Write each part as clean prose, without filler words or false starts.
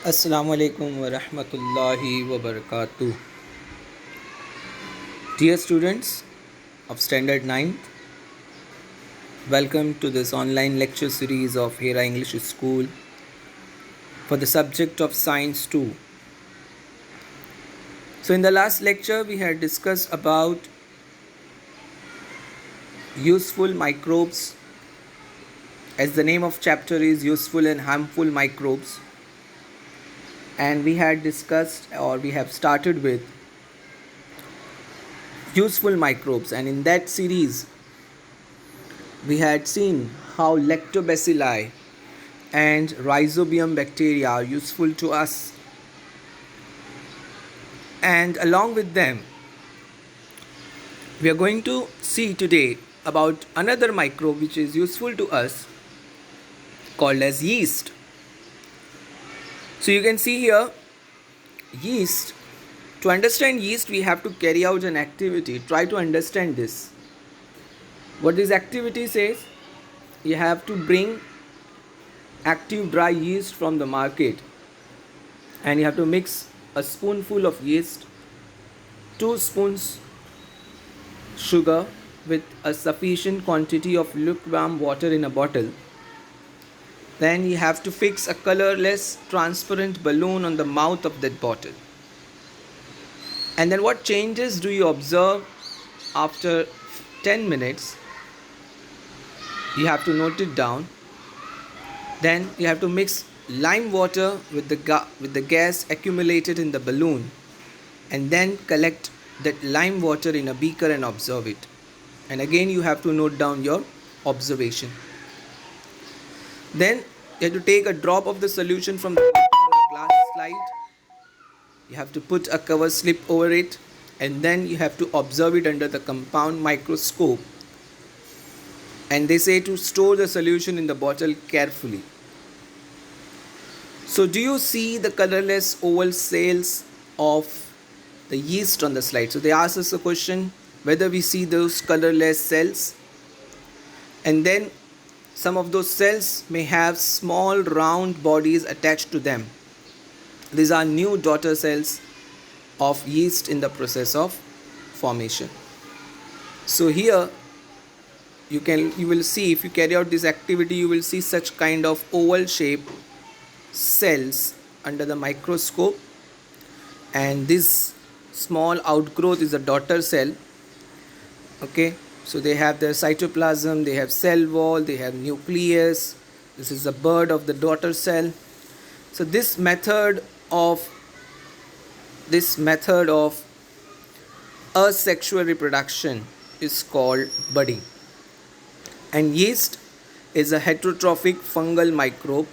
Assalamu alaikum wa rahmatullahi wa barakatuh. Dear students of Standard 9th, welcome to this online lecture series of Hera English School for the subject of Science 2. So in the last lecture we had discussed about useful microbes, as the name of chapter is useful and harmful microbes, and we had discussed or we have started with useful microbes, and in that series we had seen how lactobacilli and rhizobium bacteria are useful to us, and along with them we are going to see today about another microbe which is useful to us, called as yeast. So you can see here yeast. To understand yeast we have to carry out an activity. Try to understand this. What this activity says, you have to bring active dry yeast from the market, and you have to mix a spoonful of yeast, 2 spoons sugar with a sufficient quantity of lukewarm water in a bottle. Then you have to fix a colorless transparent balloon on the mouth of that bottle. And then what changes do you observe after 10 minutes? You have to note it down. Then you have to mix lime water with the gas accumulated in the balloon, and then collect that lime water in a beaker and observe it. And again you have to note down your observation. Then you have to take a drop of the solution from the glass slide. You have to put a cover slip over it, and then you have to observe it under the compound microscope. And they say to store the solution in the bottle carefully. So do you see the colorless oval cells of the yeast on the slide? So they ask us a question whether we see those colorless cells, and then some of those cells may have small round bodies attached to them. These are new daughter cells of yeast in the process of formation. So here you will see, if you carry out this activity, you will see such kind of oval shaped cells under the microscope, and this small outgrowth is a daughter cell. Okay, so they have their cytoplasm, they have cell wall, they have nucleus. This is the bud of the daughter cell. So this method of asexual reproduction is called budding. And yeast is a heterotrophic fungal microbe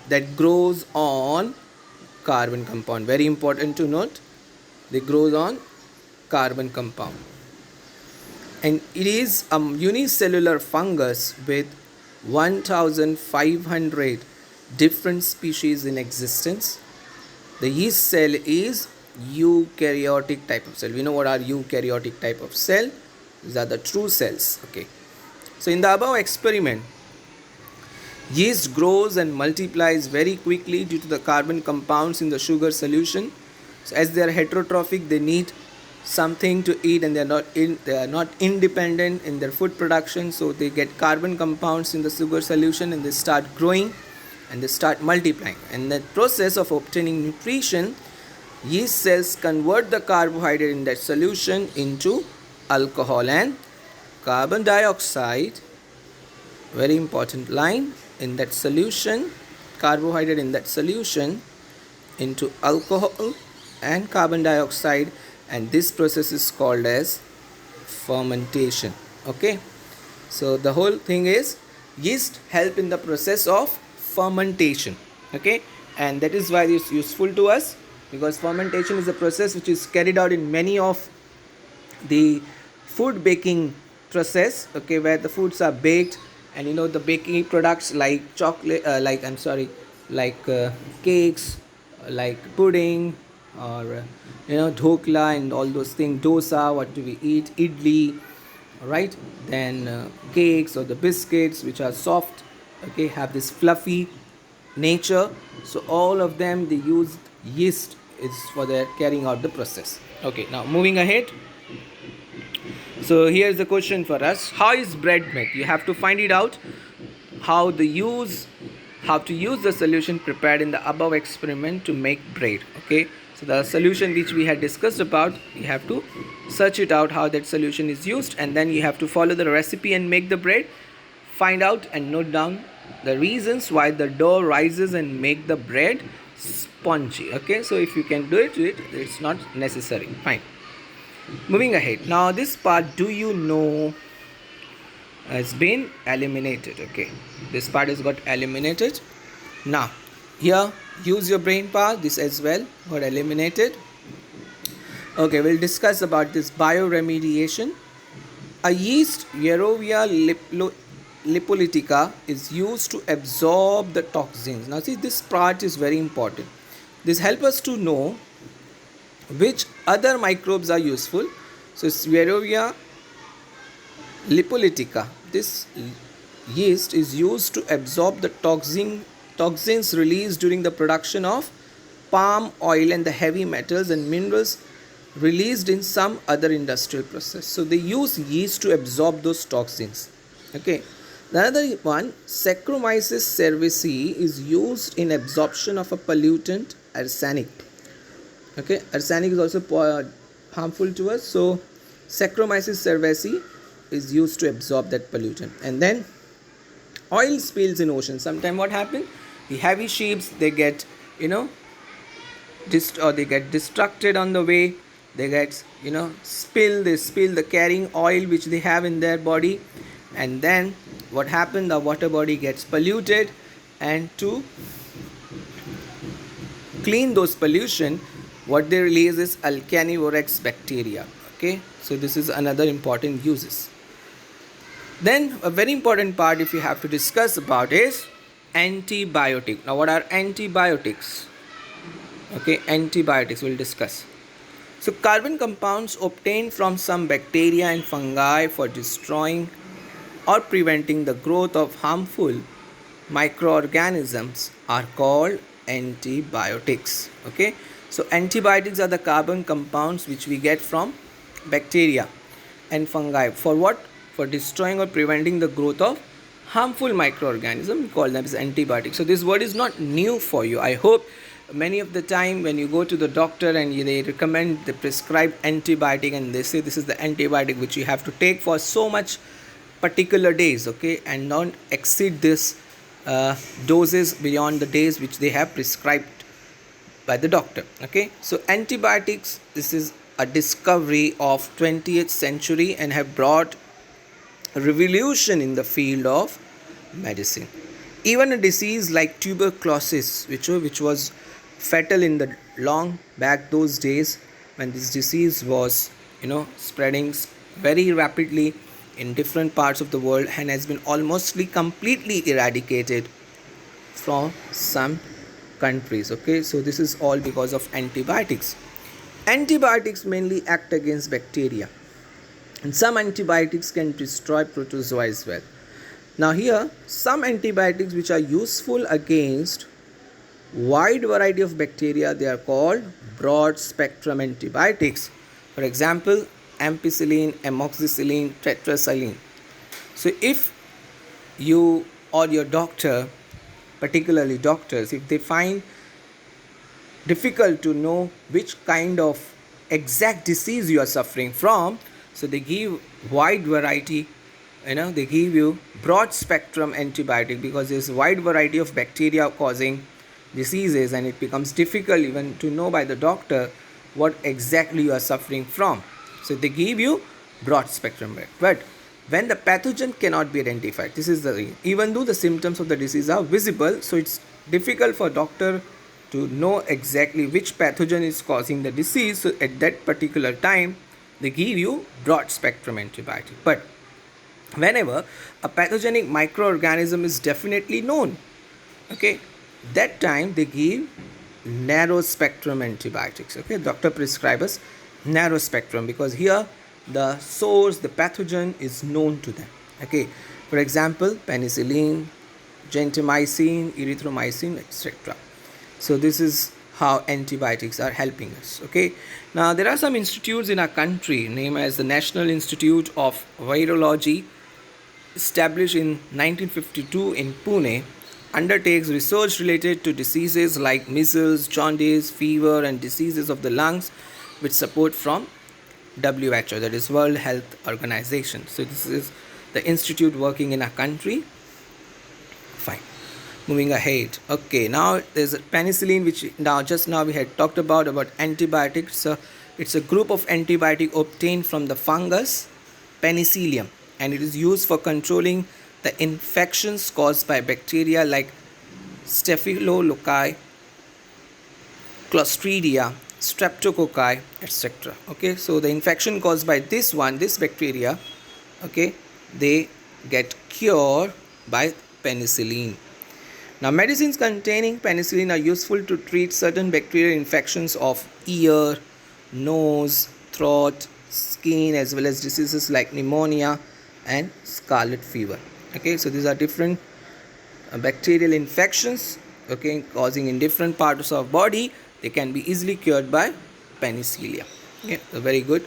that grows on carbon compound. Very important to note, they grow on carbon compound. And it is a unicellular fungus with 1500 different species in existence. The yeast cell is eukaryotic type of cell. We know what are eukaryotic type of cell. These are the true cells. Okay. So in the above experiment, yeast grows and multiplies very quickly due to the carbon compounds in the sugar solution. So as they are heterotrophic, they need something to eat, and they are not independent in their food production. So they get carbon compounds in the sugar solution, and they start growing and they start multiplying. And the process of obtaining nutrition, yeast cells convert the carbohydrate in that solution into alcohol and carbon dioxide. Very important line. In that solution, carbohydrate in that solution into alcohol and carbon dioxide, and this process is called as fermentation. Okay, so the whole thing is yeast help in the process of fermentation. Okay, and that is why it is useful to us, because fermentation is a process which is carried out in many of the food baking process. Okay, where the foods are baked, and the baking products like chocolate, cakes, like pudding, or dhokla and all those things, dosa, what do we eat, idli, right? Then cakes or the biscuits which are soft, okay, have this fluffy nature, So all of them, they used yeast is for their carrying out the process. Okay, now moving ahead. So here's the question for us: how is bread made? You have to find it out. How the use how to use the solution prepared in the above experiment to make bread. Okay, so the solution which we had discussed about, you have to search it out how that solution is used, and then you have to follow the recipe and make the bread. Find out and note down the reasons why the dough rises and make the bread spongy. Okay, so if you can do it, it's not necessary. Fine. Moving ahead. Now this part, do you know, has been eliminated. Okay, this part has got eliminated. Now here, use your brain power. This as well got eliminated. Okay, we'll discuss about this bioremediation. A yeast, Yerevia lipolytica, is used to absorb the toxins. Now see, this part is very important. This helps us to know which other microbes are useful. So it's Yerevia lipolytica. This yeast is used to absorb the toxins released during the production of palm oil and the heavy metals and minerals released in some other industrial process. So they use yeast to absorb those toxins. Okay. The another one, Saccharomyces cerevisiae, is used in absorption of a pollutant, arsenic. Okay, arsenic is also harmful to us. So Saccharomyces cerevisiae is used to absorb that pollutant. And then oil spills in ocean. Sometimes what happens? The heavy ships, they get, they get distracted on the way. They get, they spill the carrying oil which they have in their body. And then what happens? The water body gets polluted. And to clean those pollution, what they release is Alcanivorex bacteria. Okay, so this is another important uses. Then a very important part, if you have to discuss about, is antibiotic. Now what are antibiotics? Okay, antibiotics we'll discuss. So carbon compounds obtained from some bacteria and fungi for destroying or preventing the growth of harmful microorganisms are called antibiotics. Okay, so antibiotics are the carbon compounds which we get from bacteria and fungi. For what? For destroying or preventing the growth of harmful microorganisms. We call them as antibiotics. So this word is not new for you. I hope many of the time when you go to the doctor and they recommend the prescribed antibiotic and they say this is the antibiotic which you have to take for so much particular days, okay, and not exceed this doses beyond the days which they have prescribed by the doctor. Okay, so antibiotics, this is a discovery of 20th century and have brought a revolution in the field of medicine. Even a disease like tuberculosis, which was fatal in the long back those days when this disease was spreading very rapidly in different parts of the world and has been almost completely eradicated from some countries. Okay, so this is all because of antibiotics. Antibiotics mainly act against bacteria, and some antibiotics can destroy protozoa as well. Now here, some antibiotics which are useful against wide variety of bacteria, they are called broad spectrum antibiotics. For example, ampicillin, amoxicillin, tetracycline. So if you or your doctor, particularly doctors, if they find difficult to know which kind of exact disease you are suffering from, so they give wide variety, they give you broad spectrum antibiotic because there's wide variety of bacteria causing diseases and it becomes difficult even to know by the doctor what exactly you are suffering from. So they give you broad spectrum. But when the pathogen cannot be identified, this is the reason. Even though the symptoms of the disease are visible, so it's difficult for doctor to know exactly which pathogen is causing the disease. So at that particular time, they give you broad spectrum antibiotic. But whenever a pathogenic microorganism is definitely known, okay, that time they give narrow spectrum antibiotics. Okay, doctor prescribes narrow spectrum because here the source, the pathogen is known to them. Okay, for example, penicillin, gentamicin, erythromycin, etc. So this is how antibiotics are helping us. Okay. Now there are some institutes in our country named as the National Institute of Virology, established in 1952 in Pune, undertakes research related to diseases like measles, jaundice, fever, and diseases of the lungs, with support from WHO, that is World Health Organization. So this is the institute working in our country. Fine. Moving ahead. Okay, now there's penicillin, which now we had talked about antibiotics. So it's a group of antibiotic obtained from the fungus Penicillium, and it is used for controlling the infections caused by bacteria like Staphylococcus, Clostridia, Streptococci, etc. Okay, so the infection caused by this bacteria, okay, they get cured by penicillin. Now, medicines containing penicillin are useful to treat certain bacterial infections of ear, nose, throat, skin, as well as diseases like pneumonia and scarlet fever. Okay, so these are different bacterial infections, okay, causing in different parts of body. They can be easily cured by penicillium. Okay, a very good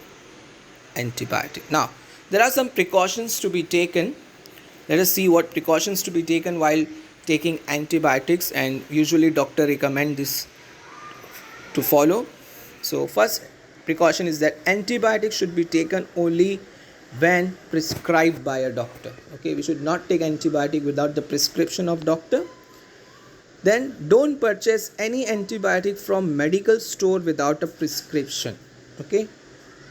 antibiotic. Now, there are some precautions to be taken. Let us see what precautions to be taken while taking antibiotics, and usually doctor recommend this to follow. So first precaution is that antibiotics should be taken only when prescribed by a doctor. Okay, we should not take antibiotic without the prescription of doctor. Then don't purchase any antibiotic from medical store without a prescription. Okay,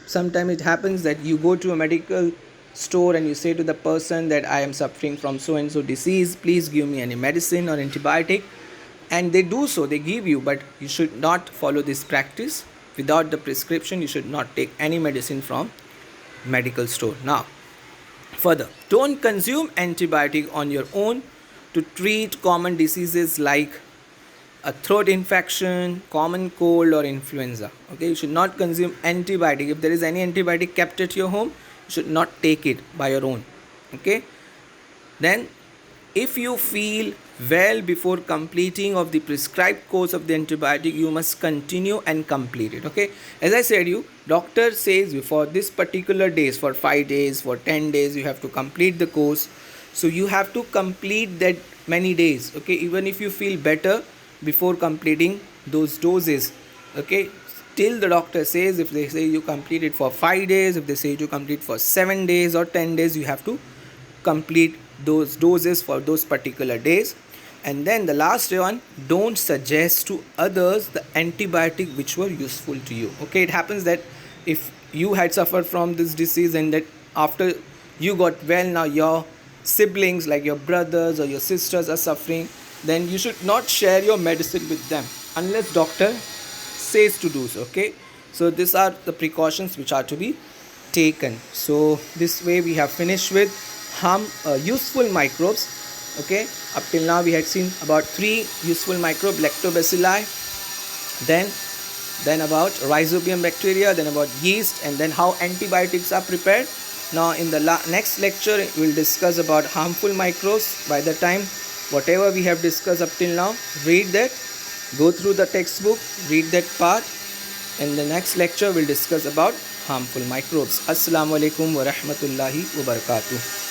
sometimes it happens that you go to a medical store and you say to the person that I am suffering from so and so disease, please give me any medicine or antibiotic, and they do so, they give you, but you should not follow this practice. Without the prescription, you should not take any medicine from medical store. Now further, don't consume antibiotic on your own to treat common diseases like a throat infection, common cold, or influenza. Okay, you should not consume antibiotic. If there is any antibiotic kept at your home, you should not take it by your own. Okay, then if you feel well before completing of the prescribed course of the antibiotic, you must continue and complete it. Okay, as I said, you doctor says you for this particular days, for 5 days, for 10 days, you have to complete the course. So you have to complete that many days. Okay, even if you feel better before completing those doses. Okay, till the doctor says, if they say you complete it for 5 days, if they say you complete for 7 days or 10 days, you have to complete those doses for those particular days. And then the last one, don't suggest to others the antibiotic which were useful to you. Okay, it happens that if you had suffered from this disease and that after you got well, now your siblings like your brothers or your sisters are suffering, then you should not share your medicine with them unless doctor says to do so. Okay, so these are the precautions which are to be taken. So this way we have finished with useful microbes. Okay, up till now we had seen about 3 useful microbes: lactobacilli, then about rhizobium bacteria, then about yeast, and then how antibiotics are prepared. Now in the next lecture we will discuss about harmful microbes. By the time whatever we have discussed up till now, read that, go through the textbook, read that part. In the next lecture we'll discuss about harmful microbes. Assalamu alaikum wa rahmatullahi wa barakatuh.